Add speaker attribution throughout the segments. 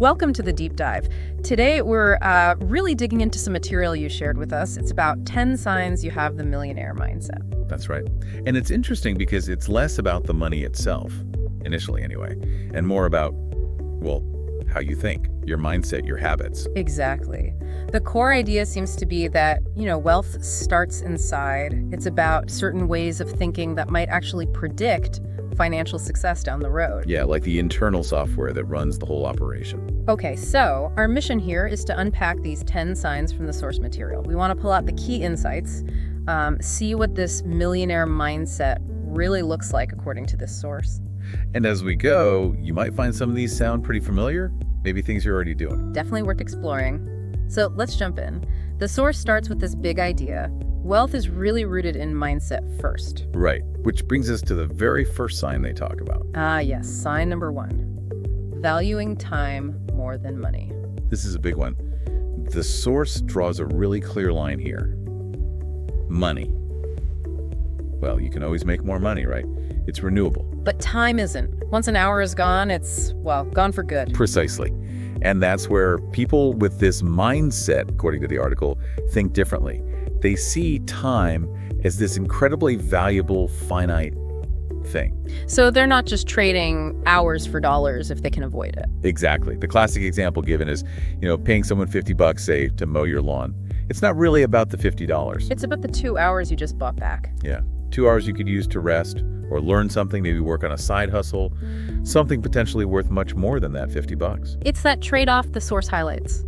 Speaker 1: Welcome to the deep dive. Today, we're really digging into some material you shared with us. It's about 10 signs you have the millionaire mindset.
Speaker 2: That's right. And it's interesting because it's less about the money itself, initially anyway, and more about, well, how you think, your mindset, your habits.
Speaker 1: Exactly. The core idea seems to be that, wealth starts inside. It's about certain ways of thinking that might actually predict financial success down the road.
Speaker 2: Yeah, like the internal software that runs the whole operation.
Speaker 1: Okay, so our mission here is to unpack these 10 signs from the source material. We want to pull out the key insights, see what this millionaire mindset really looks like according to this source.
Speaker 2: And as we go, you might find some of these sound pretty familiar, maybe things you're already doing.
Speaker 1: Definitely worth exploring. So let's jump in. The source starts with this big idea. Wealth is really rooted in mindset first.
Speaker 2: Right, which brings us to the very first sign they talk about.
Speaker 1: Yes, sign number 1. Valuing time more than money.
Speaker 2: This is a big one. The source draws a really clear line here. Money. Well, you can always make more money, right? It's renewable.
Speaker 1: But time isn't. Once an hour is gone, it's, gone for good.
Speaker 2: Precisely. And that's where people with this mindset, according to the article, think differently. They see time as this incredibly valuable, finite thing.
Speaker 1: So they're not just trading hours for dollars if they can avoid it.
Speaker 2: Exactly. The classic example given is, paying someone $50, say, to mow your lawn. It's not really about the $50.
Speaker 1: It's about the 2 hours you just bought back.
Speaker 2: Yeah. 2 hours you could use to rest or learn something, maybe work on a side hustle, something potentially worth much more than that $50.
Speaker 1: It's that trade-off the source highlights.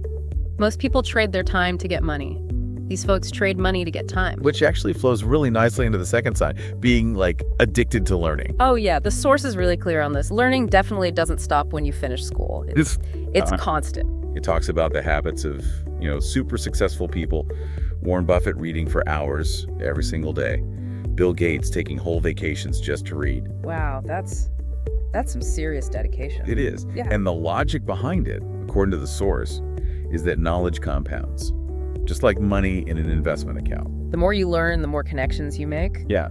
Speaker 1: Most people trade their time to get money. These folks trade money to get time.
Speaker 2: Which actually flows really nicely into the second sign, being addicted to learning.
Speaker 1: Oh yeah, the source is really clear on this. Learning definitely doesn't stop when you finish school. It's constant.
Speaker 2: It talks about the habits of, super successful people. Warren Buffett reading for hours every single day. Bill Gates taking whole vacations just to read.
Speaker 1: Wow, that's some serious dedication.
Speaker 2: It is.
Speaker 1: Yeah.
Speaker 2: And the logic behind it, according to the source, is that knowledge compounds. Just like money in an investment account.
Speaker 1: The more you learn, the more connections you make.
Speaker 2: Yeah.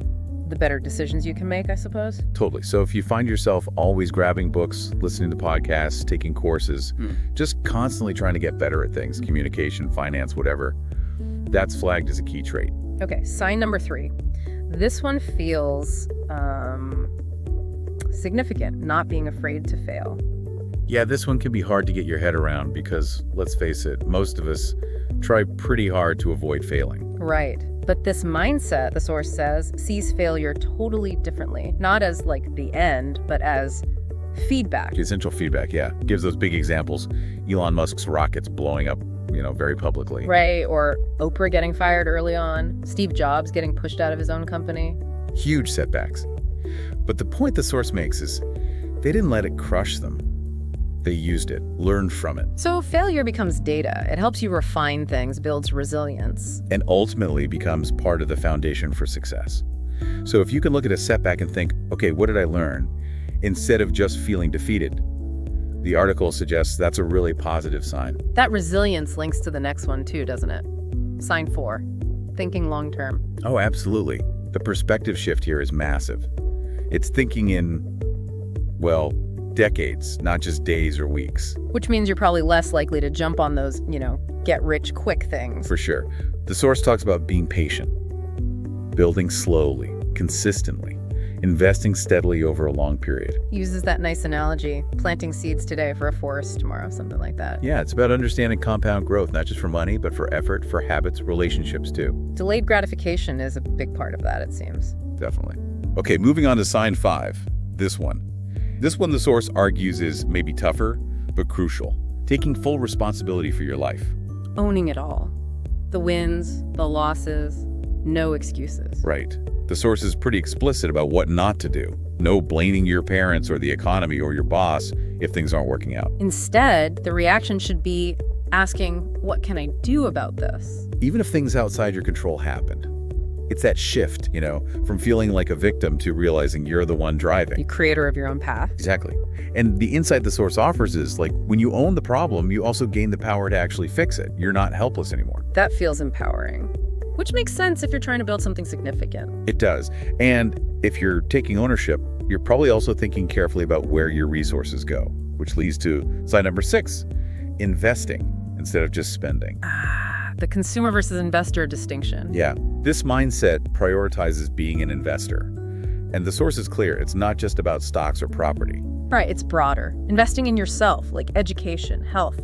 Speaker 1: The better decisions you can make, I suppose.
Speaker 2: Totally. So if you find yourself always grabbing books, listening to podcasts, taking courses, just constantly trying to get better at things, communication, finance, whatever, that's flagged as a key trait.
Speaker 1: Okay, sign number 3. This one feels significant, not being afraid to fail.
Speaker 2: Yeah, this one can be hard to get your head around because, let's face it, most of us try pretty hard to avoid failing.
Speaker 1: Right. But this mindset, the source says, sees failure totally differently. Not as the end, but as feedback.
Speaker 2: Essential feedback, yeah. Gives those big examples. Elon Musk's rockets blowing up, very publicly.
Speaker 1: Right, or Oprah getting fired early on, Steve Jobs getting pushed out of his own company.
Speaker 2: Huge setbacks. But the point the source makes is they didn't let it crush them. They used it, learned from it.
Speaker 1: So failure becomes data. It helps you refine things, builds resilience.
Speaker 2: And ultimately becomes part of the foundation for success. So if you can look at a setback and think, okay, what did I learn? Instead of just feeling defeated, the article suggests that's a really positive sign.
Speaker 1: That resilience links to the next one too, doesn't it? Sign 4, thinking long term.
Speaker 2: Oh, absolutely. The perspective shift here is massive. It's thinking in, decades, not just days or weeks.
Speaker 1: Which means you're probably less likely to jump on those, get rich quick things.
Speaker 2: For sure. The source talks about being patient, building slowly, consistently, investing steadily over a long period.
Speaker 1: Uses that nice analogy, planting seeds today for a forest tomorrow, something like that.
Speaker 2: Yeah, it's about understanding compound growth, not just for money, but for effort, for habits, relationships too.
Speaker 1: Delayed gratification is a big part of that, it seems.
Speaker 2: Definitely. Okay, moving on to sign 5, this one. This one, the source argues, is maybe tougher, but crucial. Taking full responsibility for your life.
Speaker 1: Owning it all. The wins, the losses, no excuses.
Speaker 2: Right. The source is pretty explicit about what not to do. No blaming your parents or the economy or your boss if things aren't working out.
Speaker 1: Instead, the reaction should be asking, what can I do about this?
Speaker 2: Even if things outside your control happened. It's that shift, from feeling like a victim to realizing you're the one driving.
Speaker 1: The creator of your own path.
Speaker 2: Exactly. And the insight the source offers is, when you own the problem, you also gain the power to actually fix it. You're not helpless anymore.
Speaker 1: That feels empowering. Which makes sense if you're trying to build something significant.
Speaker 2: It does. And if you're taking ownership, you're probably also thinking carefully about where your resources go. which leads to sign number 6, investing instead of just spending.
Speaker 1: The consumer versus investor distinction.
Speaker 2: Yeah, this mindset prioritizes being an investor. And the source is clear. It's not just about stocks or property.
Speaker 1: Right, it's broader. Investing in yourself, like education, health,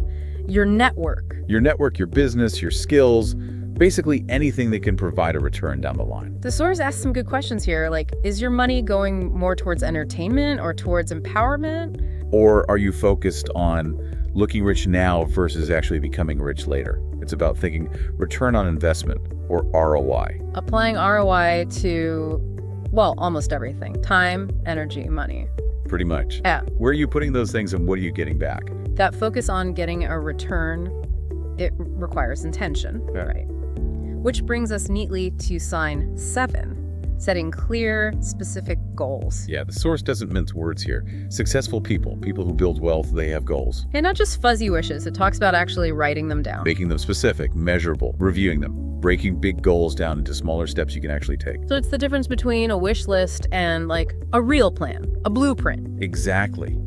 Speaker 1: your network.
Speaker 2: Your network, your business, your skills, basically anything that can provide a return down the line.
Speaker 1: The source asks some good questions here, like, is your money going more towards entertainment or towards empowerment?
Speaker 2: Or are you focused on looking rich now versus actually becoming rich later? It's about thinking return on investment, or ROI.
Speaker 1: Applying ROI to, well, almost everything. Time, energy, money.
Speaker 2: Pretty much.
Speaker 1: Yeah.
Speaker 2: Where are you putting those things and what are you getting back?
Speaker 1: That focus on getting a return, it requires intention,
Speaker 2: Yeah.
Speaker 1: right? Which brings us neatly to sign 7, setting clear, specific goals.
Speaker 2: Yeah, the source doesn't mince words here. Successful people who build wealth, they have goals.
Speaker 1: And not just fuzzy wishes, it talks about actually writing them down.
Speaker 2: Making them specific, measurable, reviewing them, breaking big goals down into smaller steps you can actually take.
Speaker 1: So it's the difference between a wish list and like a real plan, a blueprint.
Speaker 2: Exactly.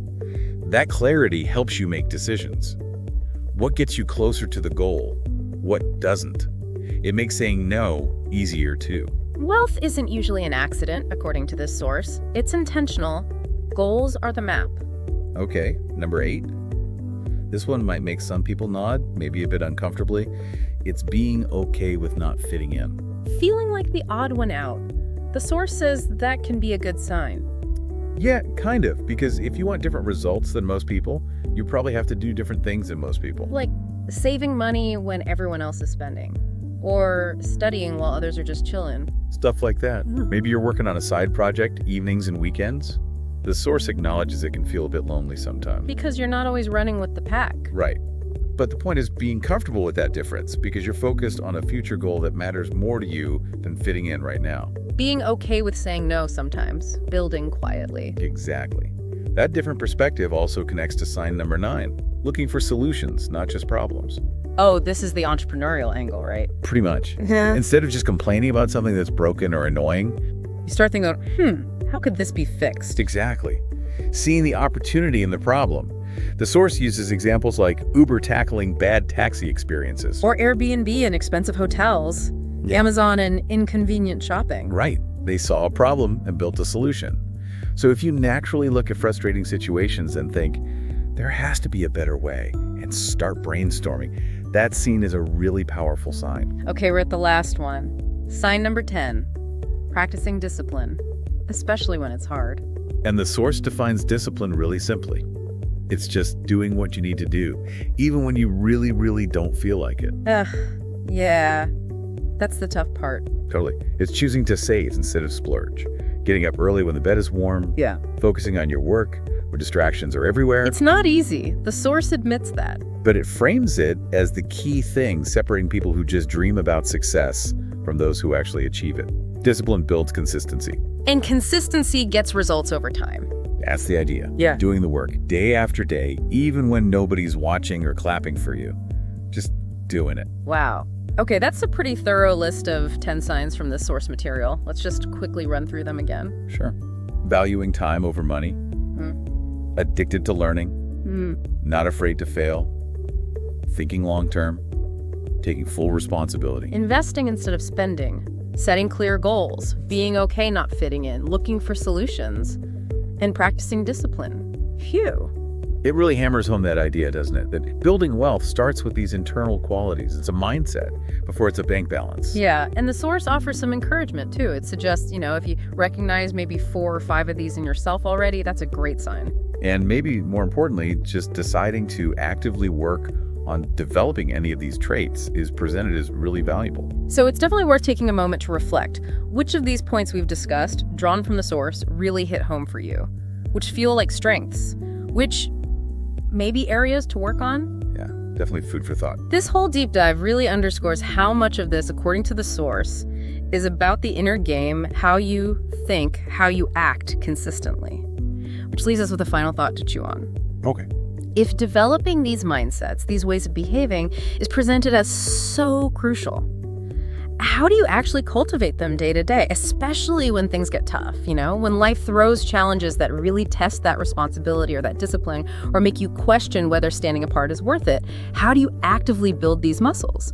Speaker 2: That clarity helps you make decisions. What gets you closer to the goal? What doesn't? It makes saying no easier too.
Speaker 1: Wealth isn't usually an accident, according to this source. It's intentional. Goals are the map.
Speaker 2: Okay, number 8. This one might make some people nod, maybe a bit uncomfortably. It's being okay with not fitting in.
Speaker 1: Feeling like the odd one out. The source says that can be a good sign.
Speaker 2: Yeah, kind of, because if you want different results than most people, you probably have to do different things than most people.
Speaker 1: Like saving money when everyone else is spending. Or studying while others are just chilling.
Speaker 2: Stuff like that. Maybe you're working on a side project, evenings and weekends. The source acknowledges it can feel a bit lonely sometimes.
Speaker 1: Because you're not always running with the pack.
Speaker 2: Right. But the point is being comfortable with that difference because you're focused on a future goal that matters more to you than fitting in right now.
Speaker 1: Being okay with saying no sometimes. Building quietly.
Speaker 2: Exactly. That different perspective also connects to sign number 9, looking for solutions, not just problems.
Speaker 1: Oh, this is the entrepreneurial angle, right?
Speaker 2: Pretty much.
Speaker 1: Yeah.
Speaker 2: Instead of just complaining about something that's broken or annoying.
Speaker 1: You start thinking, how could this be fixed?
Speaker 2: Exactly. Seeing the opportunity in the problem. The source uses examples like Uber tackling bad taxi experiences.
Speaker 1: Or Airbnb and expensive hotels.
Speaker 2: Yeah.
Speaker 1: Amazon and inconvenient shopping.
Speaker 2: Right. They saw a problem and built a solution. So if you naturally look at frustrating situations and think, there has to be a better way, and start brainstorming, that's seen as a really powerful sign.
Speaker 1: Okay, we're at the last one. Sign number 10. Practicing discipline, especially when it's hard.
Speaker 2: And the source defines discipline really simply. It's just doing what you need to do, even when you really, really don't feel like it.
Speaker 1: Yeah. That's the tough part.
Speaker 2: Totally. It's choosing to save instead of splurge. Getting up early when the bed is warm.
Speaker 1: Yeah.
Speaker 2: Focusing on your work where distractions are everywhere.
Speaker 1: It's not easy. The source admits that.
Speaker 2: But it frames it as the key thing separating people who just dream about success from those who actually achieve it. Discipline builds consistency.
Speaker 1: And consistency gets results over time.
Speaker 2: That's the idea.
Speaker 1: Yeah.
Speaker 2: Doing the work day after day, even when nobody's watching or clapping for you. Just doing it.
Speaker 1: Wow. Okay, that's a pretty thorough list of 10 signs from this source material. Let's just quickly run through them again.
Speaker 2: Sure. Valuing time over money. Addicted to learning. Not afraid to fail. Thinking long term. Taking full responsibility.
Speaker 1: Investing instead of spending. Setting clear goals. Being okay not fitting in. Looking for solutions. And practicing discipline. Phew.
Speaker 2: It really hammers home that idea, doesn't it? That building wealth starts with these internal qualities. It's a mindset before it's a bank balance.
Speaker 1: Yeah, and the source offers some encouragement too. It suggests, if you recognize maybe 4 or 5 of these in yourself already, that's a great sign.
Speaker 2: And maybe more importantly, just deciding to actively work on developing any of these traits is presented as really valuable.
Speaker 1: So it's definitely worth taking a moment to reflect. Which of these points we've discussed, drawn from the source, really hit home for you? Which feel like strengths? Which maybe areas to work on?
Speaker 2: Yeah, definitely food for thought.
Speaker 1: This whole deep dive really underscores how much of this, according to the source, is about the inner game, how you think, how you act consistently. Which leaves us with a final thought to chew on.
Speaker 2: Okay.
Speaker 1: If developing these mindsets, these ways of behaving, is presented as so crucial, how do you actually cultivate them day to day, especially when things get tough, when life throws challenges that really test that responsibility or that discipline or make you question whether standing apart is worth it? How do you actively build these muscles?